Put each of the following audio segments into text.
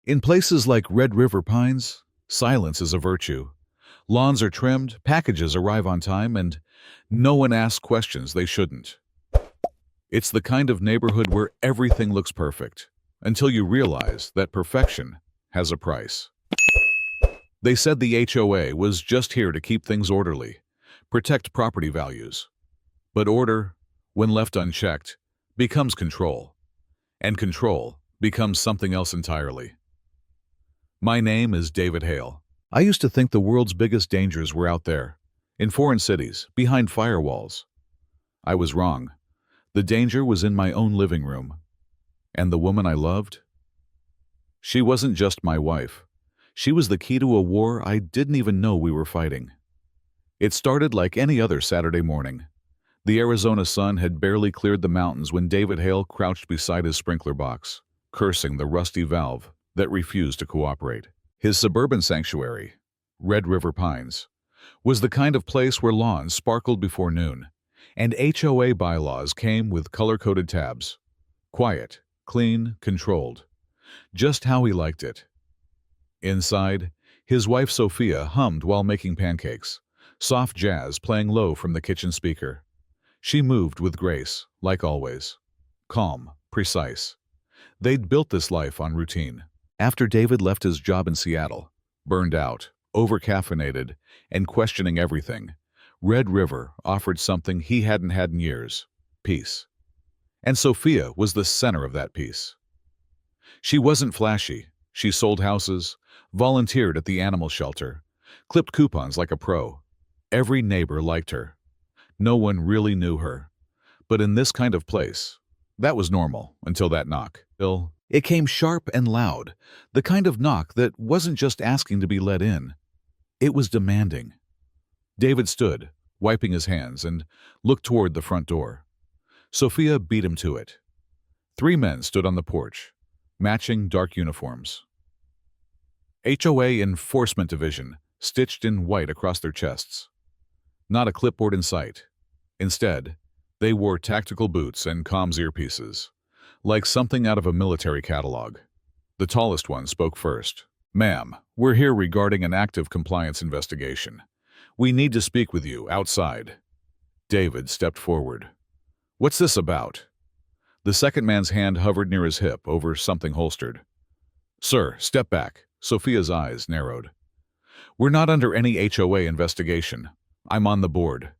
In places like Red River Pines, silence is a virtue. Lawns are trimmed, packages arrive on time, and no one asks questions they shouldn't. It's the kind of neighborhood where everything looks perfect, until you realize that perfection has a price. They said the HOA was just here to keep things orderly, protect property values. But order, when left unchecked, becomes control, and control becomes something else entirely. My name is David Hale. I used to think the world's biggest dangers were out there, in foreign cities, behind firewalls. I was wrong. The danger was in my own living room. And the woman I loved? She wasn't just my wife. She was the key to a war I didn't even know we were fighting. It started like any other Saturday morning. The Arizona sun had barely cleared the mountains when David Hale crouched beside his sprinkler box, cursing the rusty valve that refused to cooperate. His suburban sanctuary, Red River Pines, was the kind of place where lawns sparkled before noon, and HOA bylaws came with color-coded tabs. Quiet, clean, controlled. Just how he liked it. Inside, his wife Sophia hummed while making pancakes, soft jazz playing low from the kitchen speaker. She moved with grace, like always. Calm, precise. They'd built this life on routine. After David left his job in Seattle, burned out, over-caffeinated, and questioning everything, Red River offered something he hadn't had in years: peace. And Sophia was the center of that peace. She wasn't flashy. She sold houses, volunteered at the animal shelter, clipped coupons like a pro. Every neighbor liked her. No one really knew her. But in this kind of place, that was normal until that knock. It came sharp and loud, the kind of knock that wasn't just asking to be let in. It was demanding. David stood, wiping his hands, and looked toward the front door. Sophia beat him to it. 3 men stood on the porch, matching dark uniforms. HOA Enforcement Division, stitched in white across their chests. Not a clipboard in sight. Instead, they wore tactical boots and comms earpieces, like something out of a military catalog. The tallest one spoke first. "Ma'am, we're here regarding an active compliance investigation. We need to speak with you outside." David stepped forward. "What's this about?" The second man's hand hovered near his hip over something holstered. "Sir, step back." Sophia's eyes narrowed. "We're not under any HOA investigation. I'm on the board."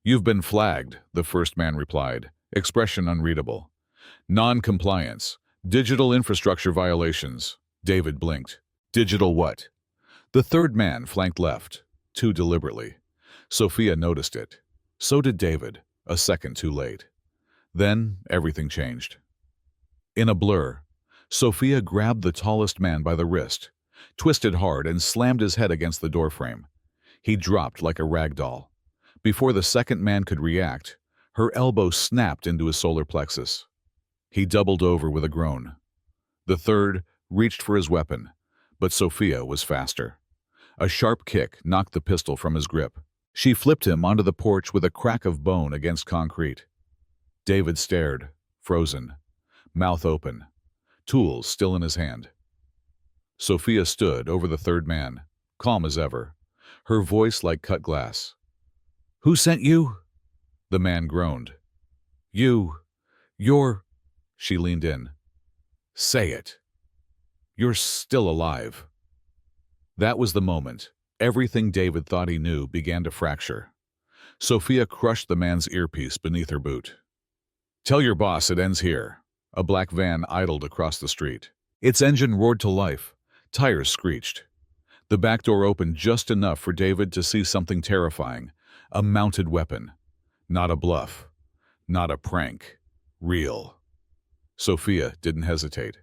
"You've been flagged," the first man replied, expression unreadable. "Non-compliance. Digital infrastructure violations." David blinked. "Digital what?" The third man flanked left, too deliberately. Sophia noticed it. So did David, a second too late. Then everything changed. In a blur, Sophia grabbed the tallest man by the wrist, twisted hard, and slammed his head against the doorframe. He dropped like a rag doll. Before the second man could react, her elbow snapped into his solar plexus. He doubled over with a groan. The third reached for his weapon, but Sophia was faster. A sharp kick knocked the pistol from his grip. She flipped him onto the porch with a crack of bone against concrete. David stared, frozen, mouth open, tools still in his hand. Sophia stood over the third man, calm as ever, her voice like cut glass. "Who sent you?" The man groaned. You're... She leaned in. "Say it. You're still alive." That was the moment. Everything David thought he knew began to fracture. Sophia crushed the man's earpiece beneath her boot. "Tell your boss it ends here." A black van idled across the street. Its engine roared to life. Tires screeched. The back door opened just enough for David to see something terrifying. A mounted weapon. Not a bluff. Not a prank. Real. Sophia didn't hesitate.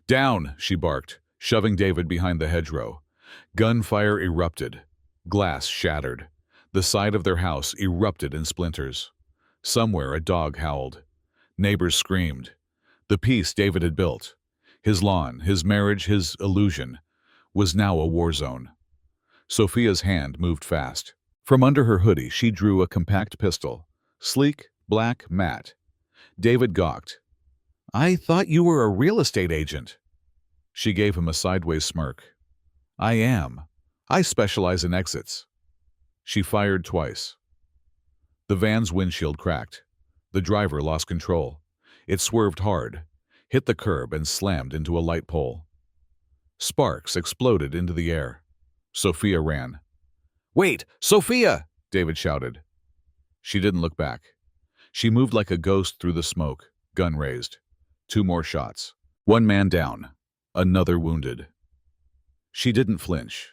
"Down!" she barked, shoving David behind the hedgerow. Gunfire erupted. Glass shattered. The side of their house erupted in splinters. Somewhere a dog howled. Neighbors screamed. The peace David had built, his lawn, his marriage, his illusion, was now a war zone. Sophia's hand moved fast. From under her hoodie, she drew a compact pistol. Sleek, black, matte. David gawked. "I thought you were a real estate agent." She gave him a sideways smirk. I am. I specialize in exits. She fired twice. The van's windshield cracked. The driver lost control. It swerved hard, hit the curb, and slammed into a light pole. Sparks exploded into the air. Sophia ran. "Wait, Sophia!" David shouted. She didn't look back. She moved like a ghost through the smoke, gun raised. 2 more shots. 1 man down, another wounded. She didn't flinch,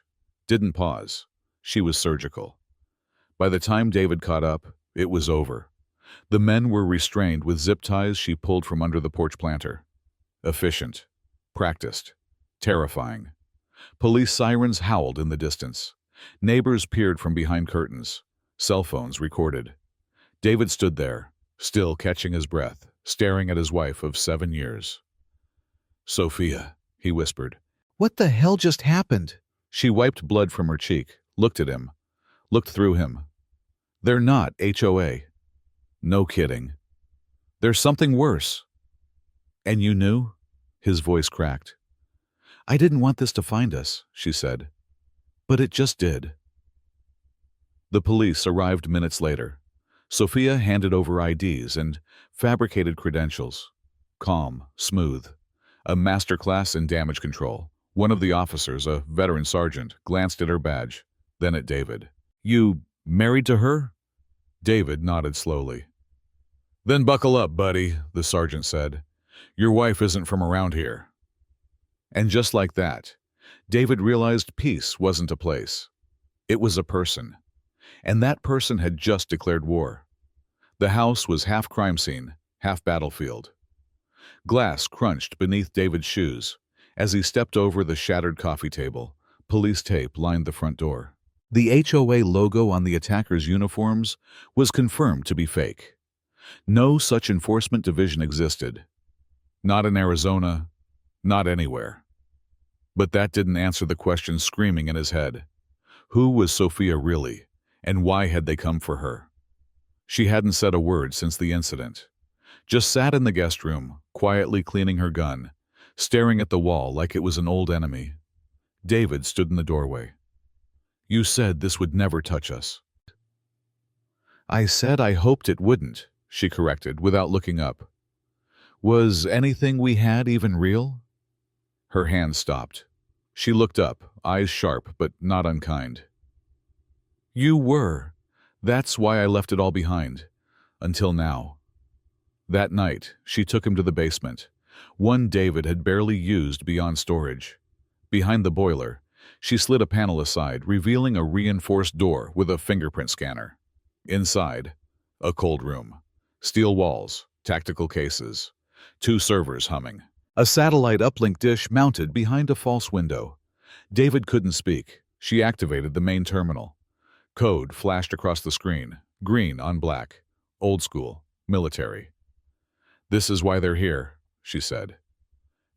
didn't pause. She was surgical. By the time David caught up, it was over. The men were restrained with zip ties she pulled from under the porch planter. Efficient, practiced, terrifying. Police sirens howled in the distance. Neighbors peered from behind curtains. Cell phones recorded. David stood there, still catching his breath, staring at his wife of 7 years. "Sophia," he whispered. What the hell just happened? She wiped blood from her cheek, looked at him, looked through him. "They're not HOA. No kidding. There's something worse." "And you knew?" His voice cracked. "I didn't want this to find us," she said. "But it just did." The police arrived minutes later. Sophia handed over IDs and fabricated credentials. Calm, smooth. A masterclass in damage control. One of the officers, a veteran sergeant, glanced at her badge, then at David. "You married to her?" David nodded slowly. "Then buckle up, buddy," the sergeant said. "Your wife isn't from around here." And just like that, David realized peace wasn't a place. It was a person. And that person had just declared war. The house was half crime scene, half battlefield. Glass crunched beneath David's shoes. As he stepped over the shattered coffee table, police tape lined the front door. The HOA logo on the attackers' uniforms was confirmed to be fake. No such enforcement division existed. Not in Arizona, not anywhere. But that didn't answer the question screaming in his head. Who was Sophia really, and why had they come for her? She hadn't said a word since the incident. Just sat in the guest room, quietly cleaning her gun, staring at the wall like it was an old enemy. David stood in the doorway. "You said this would never touch us." "I said I hoped it wouldn't," she corrected without looking up. "Was anything we had even real?" Her hand stopped. She looked up, eyes sharp but not unkind. "You were. That's why I left it all behind. Until now." That night, she took him to the basement, one David had barely used beyond storage. Behind the boiler, she slid a panel aside, revealing a reinforced door with a fingerprint scanner. Inside, a cold room. Steel walls, tactical cases, 2 servers humming. A satellite uplink dish mounted behind a false window. David couldn't speak. She activated the main terminal. Code flashed across the screen, green on black. Old school, military. "This is why they're here," she said.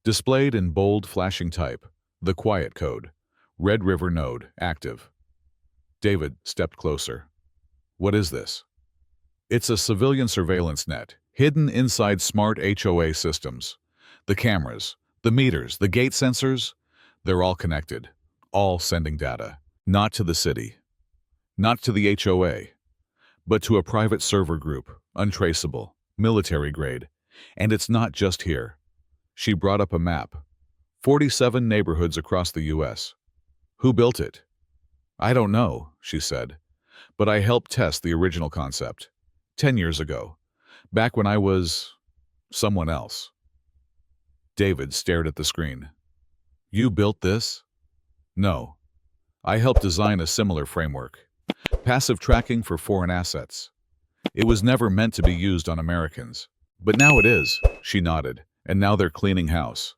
Displayed in bold, flashing type, the quiet code. Red River node, active. David stepped closer. "What is this?" "It's a civilian surveillance net, hidden inside smart HOA systems. The cameras, the meters, the gate sensors, they're all connected, all sending data. Not to the city, not to the HOA, but to a private server group, untraceable, military grade. And it's not just here." She brought up a map. 47 neighborhoods across the U.S. "Who built it?" "I don't know," she said, "but I helped test the original concept. 10 years ago, back when I was someone else." David stared at the screen. "You built this?" "No. I helped design a similar framework. Passive tracking for foreign assets. It was never meant to be used on Americans. But now it is," she nodded, "and now they're cleaning house."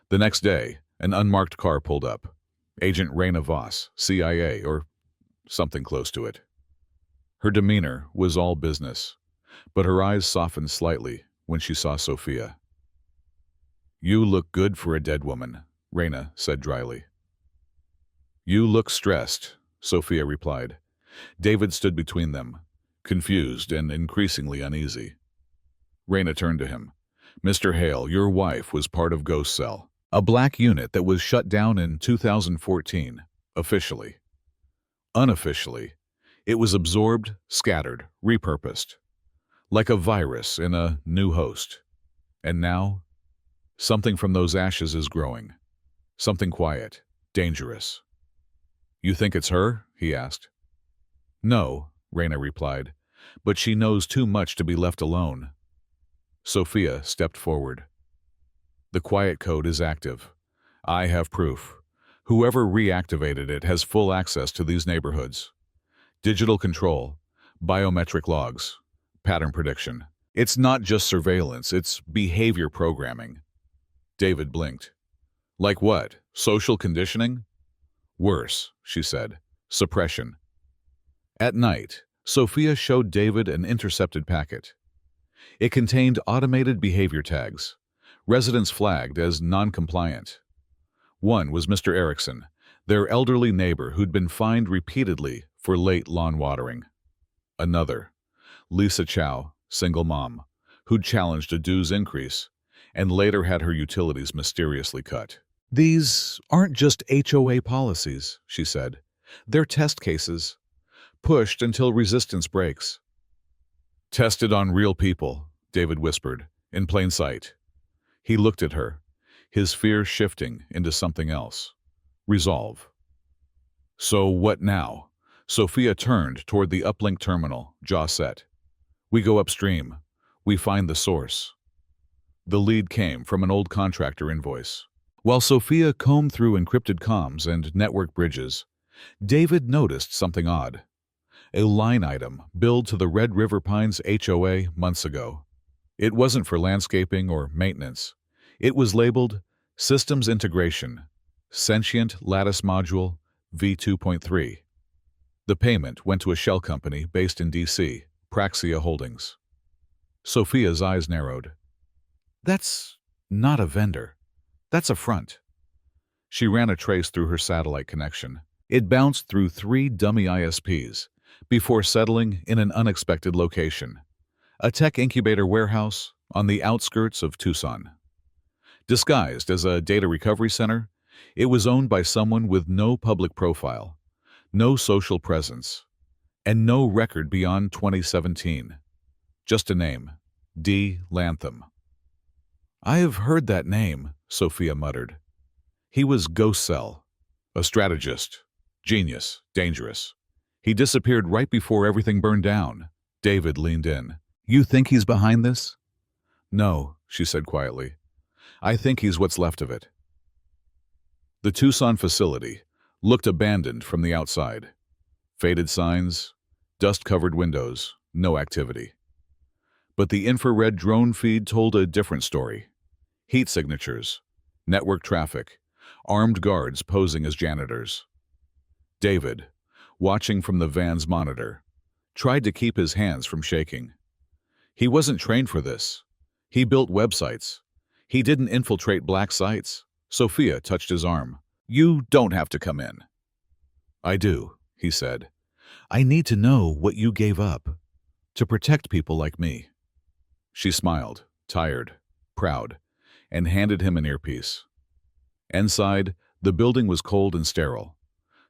The next day, an unmarked car pulled up. Agent Raina Voss, CIA, or something close to it. Her demeanor was all business, but her eyes softened slightly when she saw Sophia. "You look good for a dead woman," Raina said dryly. "You look stressed," Sophia replied. David stood between them, confused and increasingly uneasy. Raina turned to him. "Mr. Hale, your wife was part of Ghost Cell. A black unit that was shut down in 2014, officially. Unofficially, it was absorbed, scattered, repurposed, like a virus in a new host. And now, something from those ashes is growing. Something quiet, dangerous. You think it's her? He asked. No, Raina replied, but she knows too much to be left alone. Sophia stepped forward. The quiet code is active. I have proof. Whoever reactivated it has full access to these neighborhoods. Digital control, biometric logs, pattern prediction. It's not just surveillance, it's behavior programming. David blinked. Like what? Social conditioning? Worse, she said. Suppression. At night, Sophia showed David an intercepted packet. It contained automated behavior tags, residents flagged as non-compliant. One was Mr. Erickson, their elderly neighbor who'd been fined repeatedly for late lawn watering. Another, Lisa Chow, single mom, who'd challenged a dues increase and later had her utilities mysteriously cut. These aren't just HOA policies, she said. They're test cases, pushed until resistance breaks. Tested on real people, David whispered, in plain sight. He looked at her, his fear shifting into something else. Resolve. So what now? Sophia turned toward the uplink terminal, jaw set. We go upstream. We find the source. The lead came from an old contractor invoice. While Sophia combed through encrypted comms and network bridges, David noticed something odd. A line item billed to the Red River Pines HOA months ago. It wasn't for landscaping or maintenance. It was labeled Systems Integration, Sentient Lattice Module V2.3. The payment went to a shell company based in D.C., Praxia Holdings. Sophia's eyes narrowed. That's not a vendor. That's a front. She ran a trace through her satellite connection. It bounced through 3 dummy ISPs before settling in an unexpected location. A tech incubator warehouse on the outskirts of Tucson. Disguised as a data recovery center, it was owned by someone with no public profile, no social presence, and no record beyond 2017. Just a name, D. Lantham. I have heard that name, Sophia muttered. He was Ghost Cell, a strategist, genius, dangerous. He disappeared right before everything burned down. David leaned in. You think he's behind this? No, she said quietly. I think he's what's left of it. The Tucson facility looked abandoned from the outside. Faded signs, dust-covered windows, no activity. But the infrared drone feed told a different story. Heat signatures, network traffic, armed guards posing as janitors. David, watching from the van's monitor, tried to keep his hands from shaking. He wasn't trained for this. He built websites. He didn't infiltrate black sites. Sophia touched his arm. You don't have to come in. I do, he said. I need to know what you gave up to protect people like me. She smiled, tired, proud, and handed him an earpiece. Inside, the building was cold and sterile.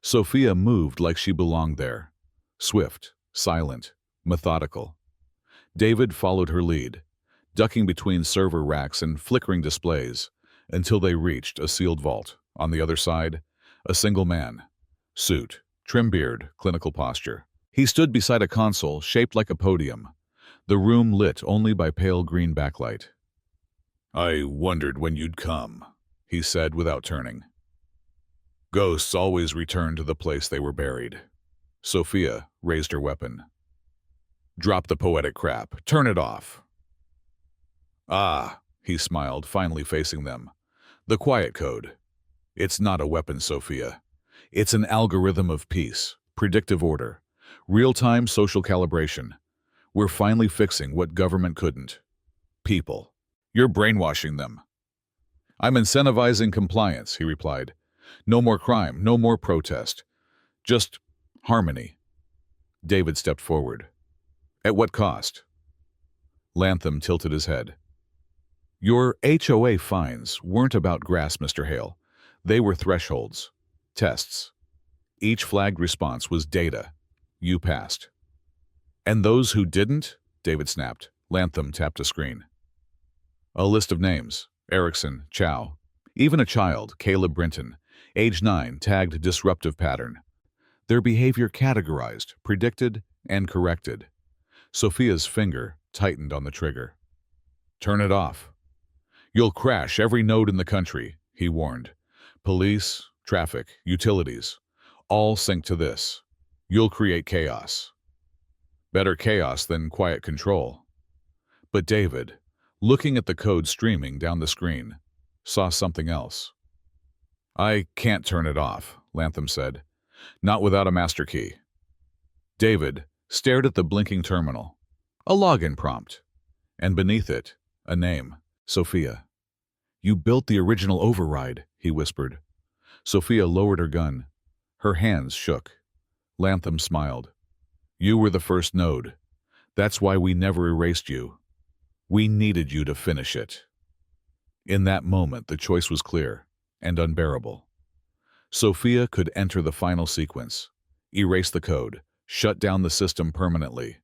Sophia moved like she belonged there. Swift, silent, methodical. David followed her lead, ducking between server racks and flickering displays until they reached a sealed vault. On the other side, a single man. Suit, trim beard, clinical posture. He stood beside a console shaped like a podium, the room lit only by pale green backlight. I wondered when you'd come, he said without turning. Ghosts always return to the place they were buried. Sophia raised her weapon. Drop the poetic crap. Turn it off. Ah, he smiled, finally facing them. The quiet code. It's not a weapon, Sophia. It's an algorithm of peace, predictive order, real-time social calibration. We're finally fixing what government couldn't. People. You're brainwashing them. I'm incentivizing compliance, he replied. No more crime, no more protest. Just harmony. David stepped forward. At what cost? Lantham tilted his head. Your HOA fines weren't about grass, Mr. Hale. They were thresholds, tests. Each flagged response was data. You passed. And those who didn't? David snapped. Lantham tapped a screen. A list of names. Erickson, Chow. Even a child, Caleb Brinton, age 9, tagged disruptive pattern. Their behavior categorized, predicted, and corrected. Sophia's finger tightened on the trigger. Turn it off. You'll crash every node in the country, he warned. Police, traffic, utilities, all sync to this. You'll create chaos. Better chaos than quiet control. But David, looking at the code streaming down the screen, saw something else. I can't turn it off, Lantham said. Not without a master key. David stared at the blinking terminal. A login prompt. And beneath it, a name. Sophia. You built the original override, he whispered. Sophia lowered her gun. Her hands shook. Lantham smiled. You were the first node. That's why we never erased you. We needed you to finish it. In that moment, the choice was clear and unbearable. Sophia could enter the final sequence, erase the code, shut down the system permanently.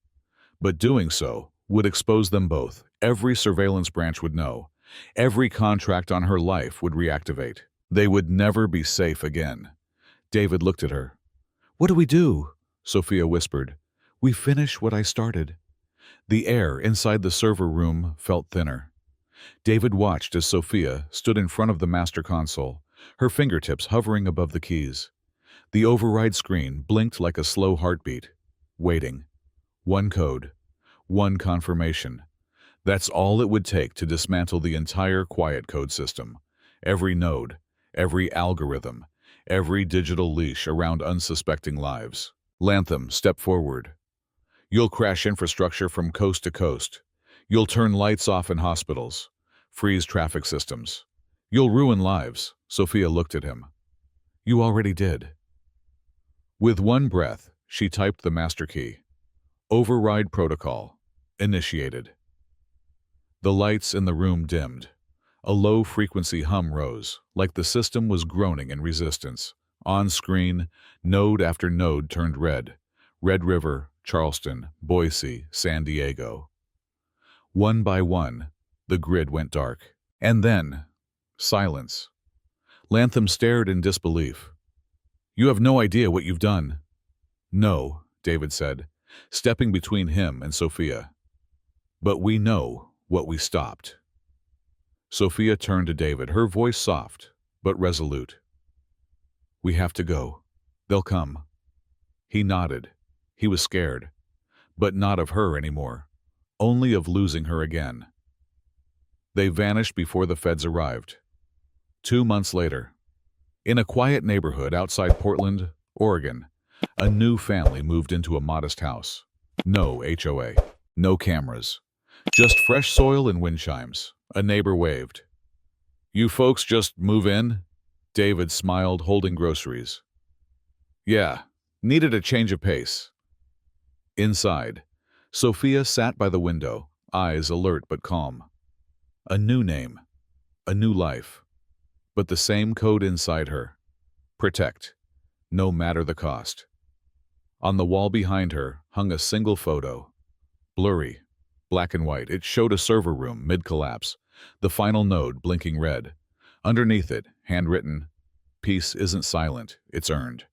But doing so would expose them both. Every surveillance branch would know. Every contract on her life would reactivate. They would never be safe again. David looked at her. What do we do? Sophia whispered. We finish what I started. The air inside the server room felt thinner. David watched as Sophia stood in front of the master console, her fingertips hovering above the keys. The override screen blinked like a slow heartbeat. Waiting. One code. One confirmation. That's all it would take to dismantle the entire quiet code system. Every node, every algorithm, every digital leash around unsuspecting lives. Lantham stepped forward. You'll crash infrastructure from coast to coast. You'll turn lights off in hospitals. Freeze traffic systems. You'll ruin lives. Sophia looked at him. You already did. With one breath, she typed the master key. Override protocol. Initiated. The lights in the room dimmed. A low-frequency hum rose, like the system was groaning in resistance. On screen, node after node turned red. Red River, Charleston, Boise, San Diego. One by one, the grid went dark. And then, silence. Lantham stared in disbelief. You have no idea what you've done. No, David said, stepping between him and Sophia. But we know what we stopped. Sophia turned to David, her voice soft, but resolute. We have to go. They'll come. He nodded. He was scared, but not of her anymore, only of losing her again. They vanished before the feds arrived. 2 months later, in a quiet neighborhood outside Portland, Oregon, a new family moved into a modest house. No HOA, no cameras, just fresh soil and wind chimes. A neighbor waved. You folks just move in? David smiled, holding groceries. Yeah, needed a change of pace. Inside, Sophia sat by the window, eyes alert but calm. A new name, a new life, but the same code inside her. Protect, no matter the cost. On the wall behind her hung a single photo. Blurry, black and white. It showed a server room mid-collapse, the final node blinking red. Underneath it, handwritten, Peace isn't silent, it's earned.